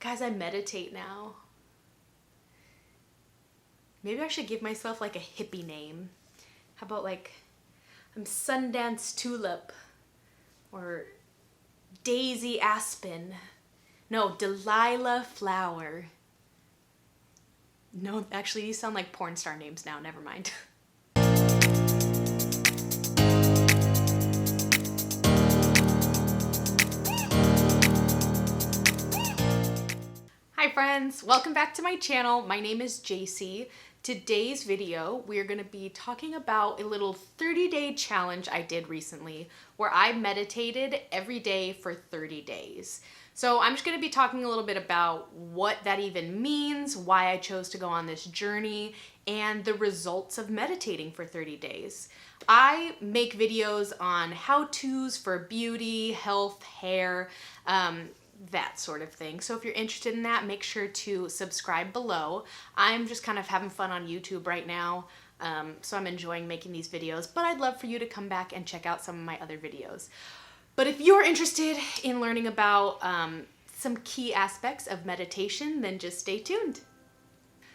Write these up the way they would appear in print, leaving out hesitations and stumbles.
Guys, I meditate now. Maybe I should give myself like a hippie name. How about like, I'm Sundance Tulip or Daisy Aspen. No, Delilah Flower. No, actually these sound like porn star names now, never mind. Hi friends, welcome back to my channel. My name is Jacy. Today's video, we are going to be talking about a little 30-day challenge I did recently where I meditated every day for 30 days. So I'm just going to be talking a little bit about what that even means, why I chose to go on this journey, and the results of meditating for 30 days. I make videos on how-tos for beauty, health, hair, that sort of thing. So if you're interested in that, make sure to subscribe below. I'm just kind of having fun on YouTube right now, so I'm enjoying making these videos, but I'd love for you to come back and check out some of my other videos. But if you're interested in learning about some key aspects of meditation, then just stay tuned.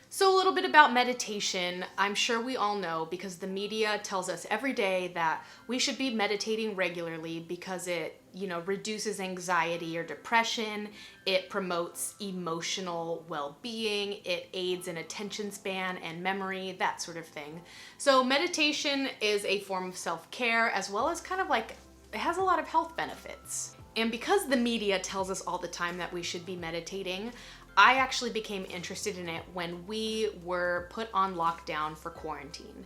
So a little bit about meditation. I'm sure we all know because the media tells us every day that we should be meditating regularly because it, reduces anxiety or depression, it promotes emotional well-being, it aids in attention span and memory, that sort of thing. So meditation is a form of self-care as well as kind of like, it has a lot of health benefits. And because the media tells us all the time that we should be meditating, I actually became interested in it when we were put on lockdown for quarantine.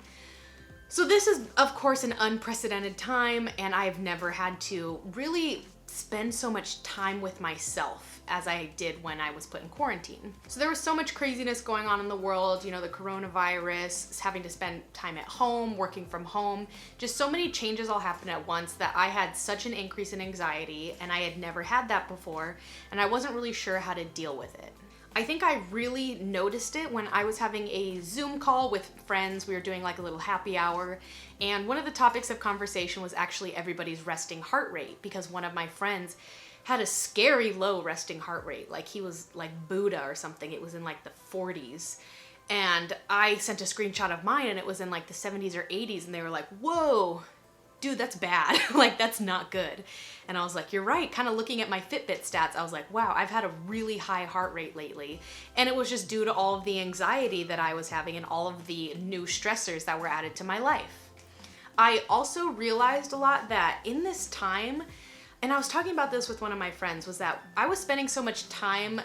So this is, of course, an unprecedented time, and I've never had to really spend so much time with myself as I did when I was put in quarantine. So there was so much craziness going on in the world, the coronavirus, having to spend time at home, working from home, just so many changes all happened at once that I had such an increase in anxiety, and I had never had that before, and I wasn't really sure how to deal with it. I think I really noticed it when I was having a Zoom call with friends. We were doing like a little happy hour, and one of the topics of conversation was actually everybody's resting heart rate, because one of my friends had a scary low resting heart rate. Like he was like Buddha or something. It was in like the 40s. And I sent a screenshot of mine and it was in like the 70s or 80s, and they were like, whoa, dude, that's bad. Like, that's not good. And I was like, you're right. Kind of looking at my Fitbit stats, I was like, wow, I've had a really high heart rate lately. And it was just due to all of the anxiety that I was having and all of the new stressors that were added to my life. I also realized a lot that in this time, and I was talking about this with one of my friends, was that I was spending so much time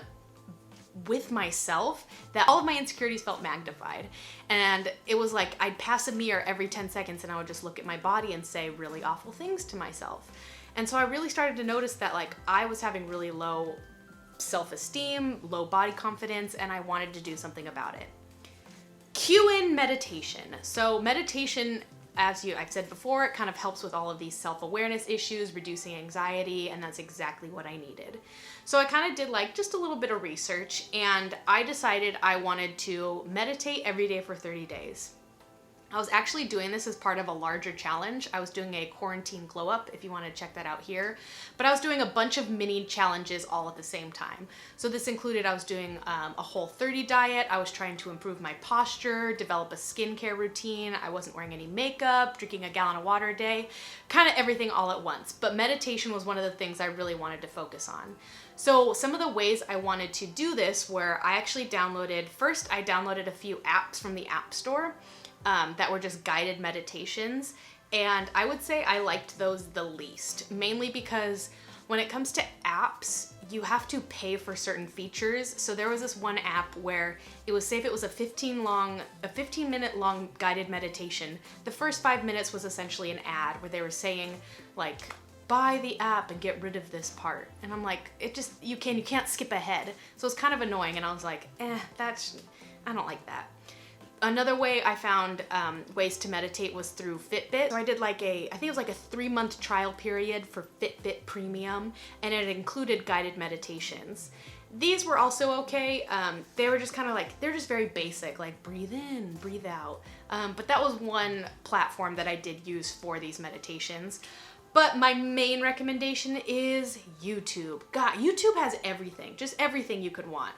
with myself that all of my insecurities felt magnified. And it was like I'd pass a mirror every 10 seconds and I would just look at my body and say really awful things to myself. And so I really started to notice that like I was having really low self-esteem, low body confidence, and I wanted to do something about it. Cue in meditation. So meditation, as I've said before, it kind of helps with all of these self-awareness issues, reducing anxiety, and that's exactly what I needed. So I kind of did like just a little bit of research, and I decided I wanted to meditate every day for 30 days. I was actually doing this as part of a larger challenge. I was doing a quarantine glow up, if you want to check that out here. But I was doing a bunch of mini challenges all at the same time. So this included, I was doing a Whole30 diet. I was trying to improve my posture, develop a skincare routine. I wasn't wearing any makeup, drinking a gallon of water a day, kind of everything all at once. But meditation was one of the things I really wanted to focus on. So some of the ways I wanted to do this were I actually first I downloaded a few apps from the App Store that were just guided meditations. And I would say I liked those the least, mainly because when it comes to apps, you have to pay for certain features. So there was this one app where it was, say if it was a 15-minute long guided meditation, the first 5 minutes was essentially an ad where they were saying like, buy the app and get rid of this part. And I'm like, you can't skip ahead. So it's kind of annoying. And I was like, I don't like that. Another way I found ways to meditate was through Fitbit. So I did I think it was like a 3-month trial period for Fitbit Premium, and it included guided meditations. These were also okay. They were just kind of like, they're just very basic, like breathe in, breathe out. But that was one platform that I did use for these meditations. But my main recommendation is YouTube. God, YouTube has everything, just everything you could want.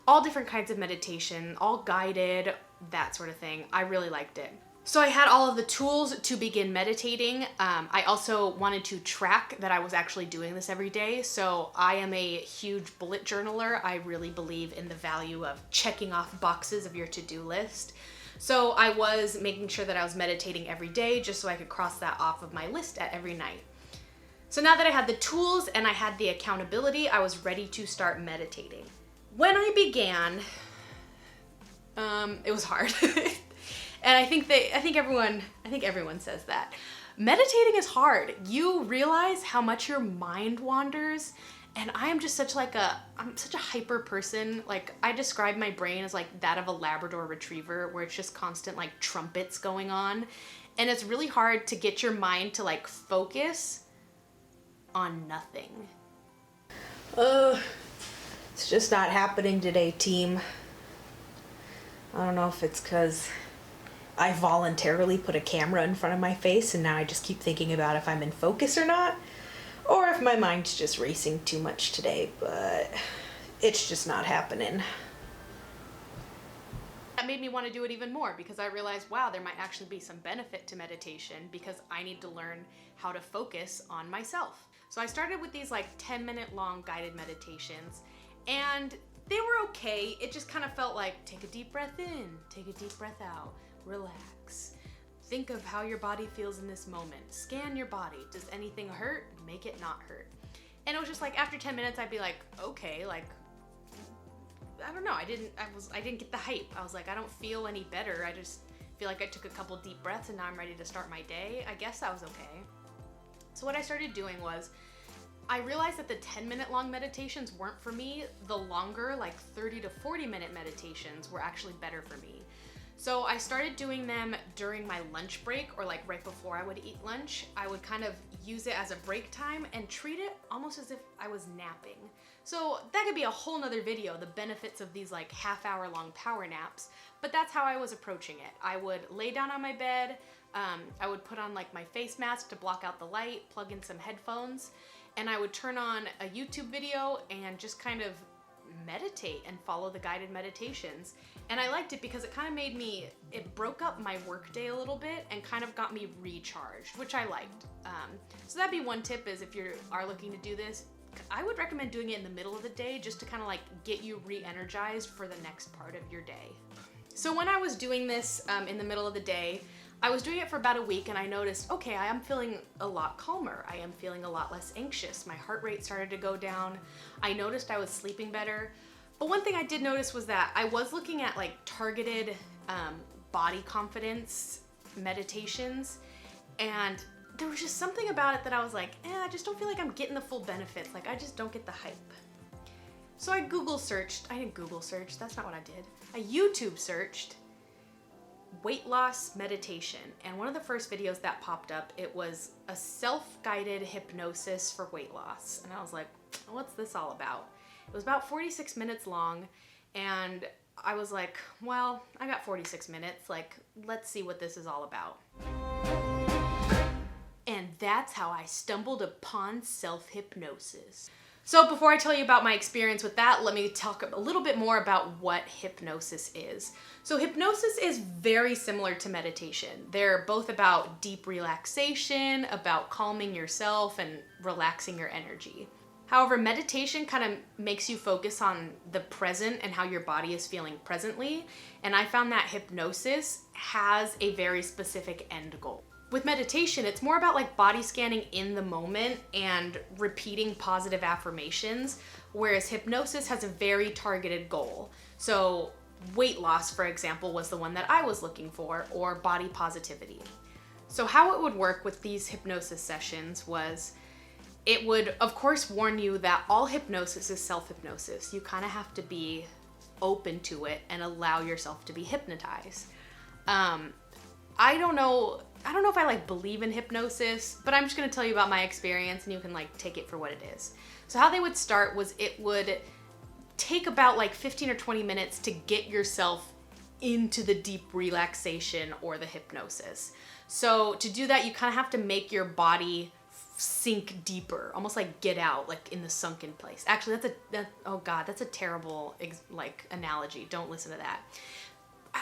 All different kinds of meditation, all guided, that sort of thing. I really liked it. So I had all of the tools to begin meditating. I also wanted to track that I was actually doing this every day. So I am a huge bullet journaler. I really believe in the value of checking off boxes of your to-do list. So I was making sure that I was meditating every day just so I could cross that off of my list at every night. So now that I had the tools and I had the accountability, I was ready to start meditating. When I began, it was hard. And I think everyone says that. Meditating is hard. You realize how much your mind wanders, and I am just I'm such a hyper person. Like, I describe my brain as like that of a Labrador retriever, where it's just constant like trumpets going on. And it's really hard to get your mind to like focus on nothing. It's just not happening today, team. I don't know if it's because I voluntarily put a camera in front of my face and now I just keep thinking about if I'm in focus or not, or if my mind's just racing too much today, but it's just not happening. That made me want to do it even more because I realized, wow, there might actually be some benefit to meditation because I need to learn how to focus on myself. So I started with these like 10-minute long guided meditations, and they were okay. It just kind of felt like, take a deep breath in, take a deep breath out, relax. Think of how your body feels in this moment. Scan your body. Does anything hurt? Make it not hurt. And it was just like, after 10 minutes, I'd be like, okay, like, I don't know. I didn't get the hype. I was like, I don't feel any better. I just feel like I took a couple deep breaths and now I'm ready to start my day. I guess that was okay. So what I started doing was, I realized that the 10-minute long meditations weren't for me. The longer, like 30 to 40-minute meditations were actually better for me. So I started doing them during my lunch break, or like right before I would eat lunch. I would kind of use it as a break time and treat it almost as if I was napping. So that could be a whole nother video, the benefits of these like half-hour long power naps, but that's how I was approaching it. I would lay down on my bed, I would put on like my face mask to block out the light, plug in some headphones, and I would turn on a YouTube video and just kind of meditate and follow the guided meditations. And I liked it because it kind of it broke up my workday a little bit and kind of got me recharged, which I liked. So that'd be one tip, is if you are looking to do this, I would recommend doing it in the middle of the day just to kind of like get you re-energized for the next part of your day. So when I was doing this in the middle of the day, I was doing it for about a week and I noticed, okay, I am feeling a lot calmer. I am feeling a lot less anxious. My heart rate started to go down. I noticed I was sleeping better. But one thing I did notice was that I was looking at like targeted body confidence meditations, and there was just something about it that I was like, I just don't feel like I'm getting the full benefits. Like, I just don't get the hype. So I Google searched. I didn't Google search. That's not what I did. I YouTube searched weight loss meditation, and one of the first videos that popped up, it was a self-guided hypnosis for weight loss. And I was like, what's this all about? It was about 46 minutes long, and I was like, well, I got 46 minutes, like, let's see what this is all about. And that's how I stumbled upon self-hypnosis. So before I tell you about my experience with that, let me talk a little bit more about what hypnosis is. So hypnosis is very similar to meditation. They're both about deep relaxation, about calming yourself and relaxing your energy. However, meditation kind of makes you focus on the present and how your body is feeling presently. And I found that hypnosis has a very specific end goal. With meditation, it's more about like body scanning in the moment and repeating positive affirmations, whereas hypnosis has a very targeted goal. So weight loss, for example, was the one that I was looking for, or body positivity. So how it would work with these hypnosis sessions was, it would, of course, warn you that all hypnosis is self-hypnosis. You kind of have to be open to it and allow yourself to be hypnotized. I don't know if I like believe in hypnosis, but I'm just gonna tell you about my experience and you can like take it for what it is. So how they would start was, it would take about like 15 or 20 minutes to get yourself into the deep relaxation or the hypnosis. So to do that, you kind of have to make your body sink deeper, almost like Get Out, like in the sunken place. Actually, oh God, that's a terrible like analogy. Don't listen to that.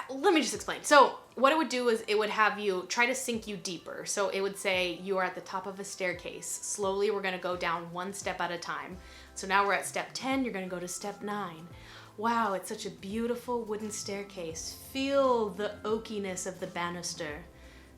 Let me just explain. So what it would do is it would have you try to sink you deeper. So it would say you are at the top of a staircase. Slowly, we're going to go down one step at a time. So now we're at step 10. You're going to go to step 9. Wow, it's such a beautiful wooden staircase. Feel the oakiness of the banister.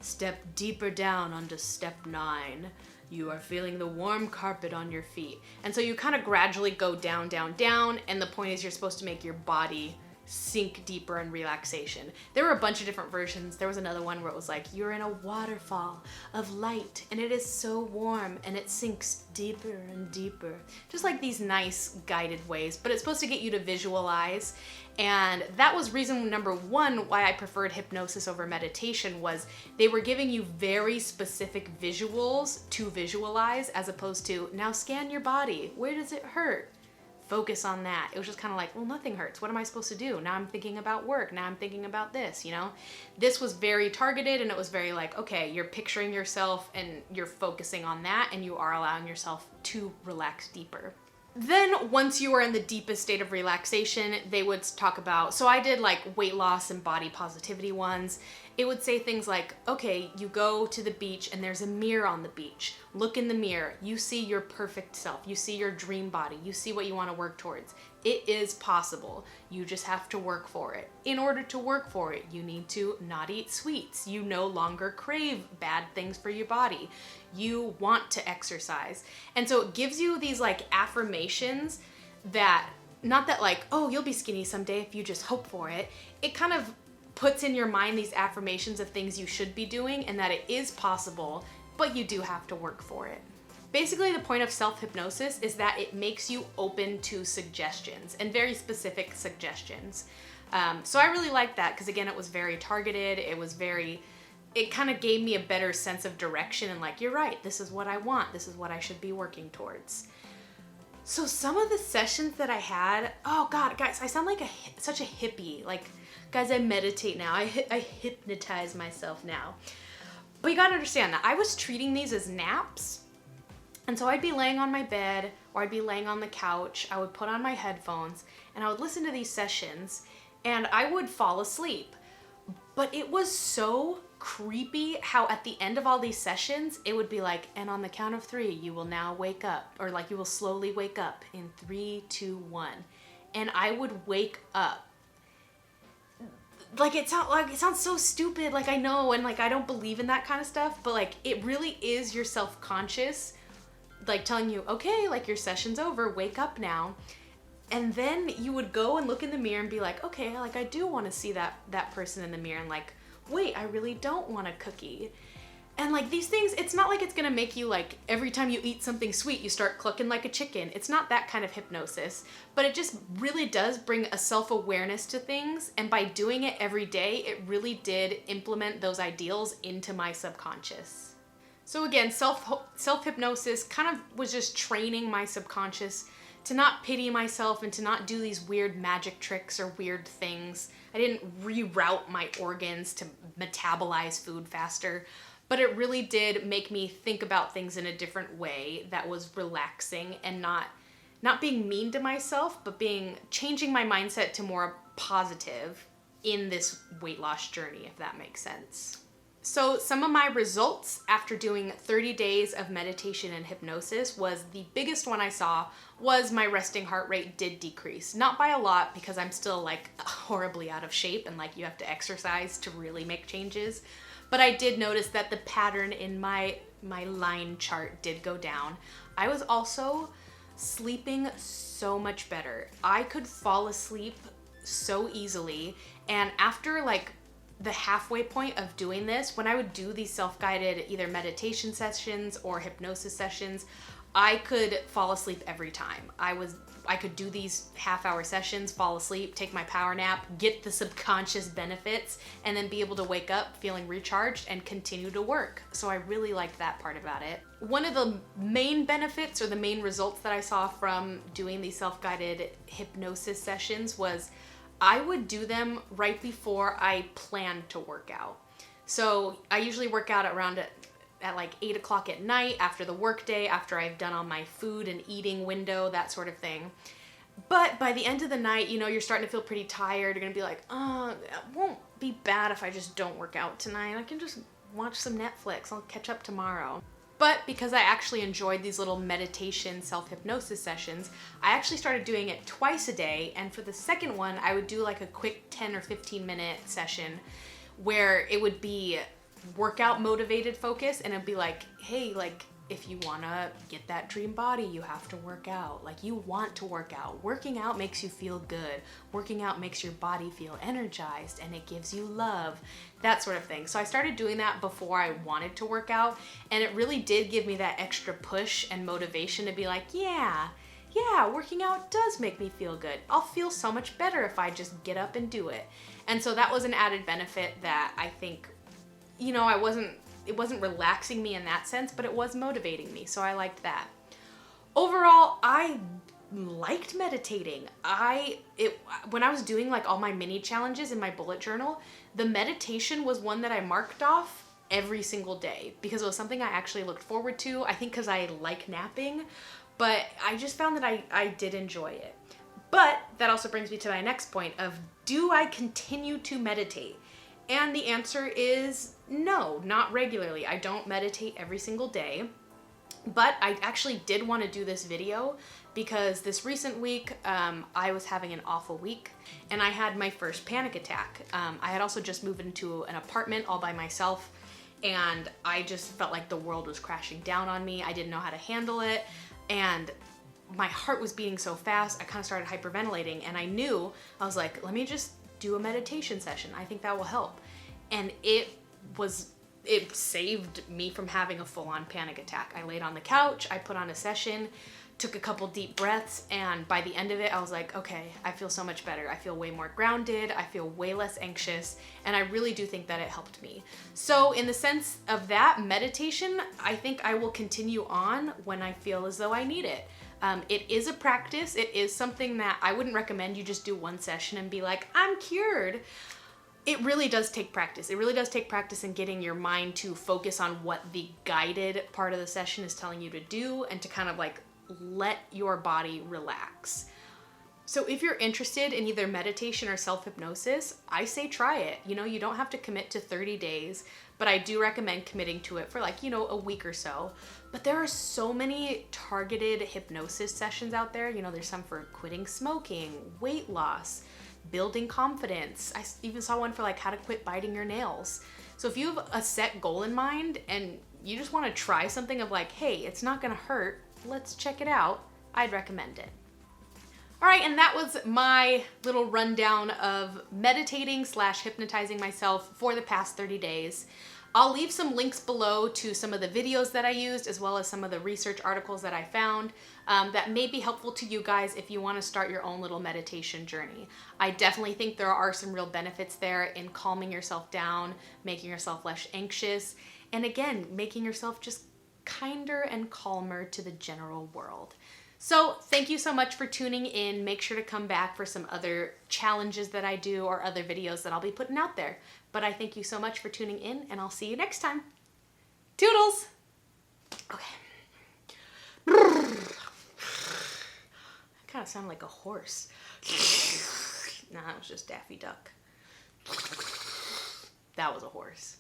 Step deeper down onto step 9. You are feeling the warm carpet on your feet. And so you kind of gradually go down, down, down. And the point is you're supposed to make your body sink deeper in relaxation. There were a bunch of different versions. There was another one where it was like, you're in a waterfall of light and it is so warm and it sinks deeper and deeper. Just like these nice guided ways, but it's supposed to get you to visualize. And that was reason number 1 why I preferred hypnosis over meditation, was they were giving you very specific visuals to visualize, as opposed to, now scan your body. Where does it hurt? Focus on that. It was just kind of like, well, nothing hurts. What am I supposed to do? Now I'm thinking about work. Now I'm thinking about this, you know? This was very targeted, and it was very like, okay, you're picturing yourself and you're focusing on that, and you are allowing yourself to relax deeper. Then once you are in the deepest state of relaxation, they would talk about, so I did like weight loss and body positivity ones. It would say things like, okay, you go to the beach and there's a mirror on the beach. Look in the mirror. You see your perfect self. You see your dream body. You see what you want to work towards. It is possible. You just have to work for it. In order to work for it, you need to not eat sweets. You no longer crave bad things for your body. You want to exercise. And so it gives you these like affirmations that, not that like, oh, you'll be skinny someday if you just hope for it. It kind of puts in your mind these affirmations of things you should be doing and that it is possible, but you do have to work for it. Basically, the point of self-hypnosis is that it makes you open to suggestions, and very specific suggestions. So I really liked that because, again, it was very targeted. It kind of gave me a better sense of direction and like, you're right, this is what I want. This is what I should be working towards. So some of the sessions that I had, oh God, guys, I sound like such a hippie. Like, guys, I meditate now. I hypnotize myself now. But you gotta understand that I was treating these as naps. And so I'd be laying on my bed or I'd be laying on the couch. I would put on my headphones and I would listen to these sessions and I would fall asleep. But it was so creepy how at the end of all these sessions, it would be like, and on the count of 3, you will now wake up, or like you will slowly wake up in 3, 2, 1. And I would wake up. Like it sounds so stupid, like I know, and like I don't believe in that kind of stuff, but like it really is your self-conscious like telling you, okay, like your session's over, wake up now. And then you would go and look in the mirror and be like, okay, like I do want to see that person in the mirror, and like, wait, I really don't want a cookie. And like these things, it's not like it's gonna make you like, every time you eat something sweet, you start clucking like a chicken. It's not that kind of hypnosis, but it just really does bring a self-awareness to things. And by doing it every day, it really did implement those ideals into my subconscious. So again, self-hypnosis kind of was just training my subconscious to not pity myself and to not do these weird magic tricks or weird things. I didn't reroute my organs to metabolize food faster, but it really did make me think about things in a different way that was relaxing and not being mean to myself, but changing my mindset to more positive in this weight loss journey, if that makes sense. So some of my results after doing 30 days of meditation and hypnosis was the biggest one I saw was my resting heart rate did decrease. Not by a lot because I'm still like horribly out of shape and like you have to exercise to really make changes. But I did notice that the pattern in my line chart did go down. I was also sleeping so much better. I could fall asleep so easily, and after like the halfway point of doing this, when I would do these self-guided either meditation sessions or hypnosis sessions, I could fall asleep every time. I could do these half-hour sessions, fall asleep, take my power nap, get the subconscious benefits, and then be able to wake up feeling recharged and continue to work. So I really liked that part about it. One of the main benefits or the main results that I saw from doing these self-guided hypnosis sessions was I would do them right before I planned to work out. So I usually work out around at like 8 o'clock at night after the workday, after I've done all my food and eating window, that sort of thing. But by the end of the night, you know, you're starting to feel pretty tired. You're going to be like, it won't be bad if I just don't work out tonight. I can just watch some Netflix. I'll catch up tomorrow. But because I actually enjoyed these little meditation self-hypnosis sessions, I actually started doing it twice a day. And for the second one, I would do like a quick 10 or 15 minute session where it would be workout motivated focus, and it'd be like, hey, like, if you want to get that dream body, you have to work out. Like, you want to work out. Working out makes you feel good. Working out makes your body feel energized, and it gives you love, that sort of thing. So I started doing that before I wanted to work out, and it really did give me that extra push and motivation to be like, yeah, working out does make me feel good. I'll feel so much better if I just get up and do it. And so that was an added benefit that I think, you know, it wasn't relaxing me in that sense, but it was motivating me, so I liked that. Overall, I liked meditating. When I was doing like all my mini challenges in my bullet journal, the meditation was one that I marked off every single day because it was something I actually looked forward to. I think because I like napping, but I just found that I did enjoy it. But that also brings me to my next point of, do I continue to meditate? And the answer is no, not regularly. I don't meditate every single day, but I actually did want to do this video because this recent week, I was having an awful week and I had my first panic attack. I had also just moved into an apartment all by myself, and I just felt like the world was crashing down on me. I didn't know how to handle it, and my heart was beating so fast, I kind of started hyperventilating, and I was like, let me just do a meditation session. I think that will help. And it saved me from having a full-on panic attack. I laid on the couch, I put on a session, took a couple deep breaths, and by the end of it, I was like, okay, I feel so much better. I feel way more grounded, I feel way less anxious, and I really do think that it helped me. So in the sense of that meditation, I think I will continue on when I feel as though I need it. It is a practice. It is something that I wouldn't recommend you just do one session and be like, I'm cured. It really does take practice. It really does take practice in getting your mind to focus on what the guided part of the session is telling you to do, and to kind of like let your body relax. So if you're interested in either meditation or self-hypnosis, I say try it. You know, you don't have to commit to 30 days, but I do recommend committing to it for like, you know, a week or so. But there are so many targeted hypnosis sessions out there. You know, there's some for quitting smoking, weight loss, building confidence. I even saw one for like how to quit biting your nails. So if you have a set goal in mind and you just want to try something of like, hey, it's not gonna hurt, let's check it out, I'd recommend it. All right, and that was my little rundown of meditating / hypnotizing myself for the past 30 days. I'll leave some links below to some of the videos that I used, as well as some of the research articles that I found that may be helpful to you guys if you want to start your own little meditation journey. I definitely think there are some real benefits there in calming yourself down, making yourself less anxious, and again, making yourself just kinder and calmer to the general world. So thank you so much for tuning in. Make sure to come back for some other challenges that I do or other videos that I'll be putting out there. But I thank you so much for tuning in, and I'll see you next time. Toodles! Okay. I kind of sound like a horse. Nah, that was just Daffy Duck. That was a horse.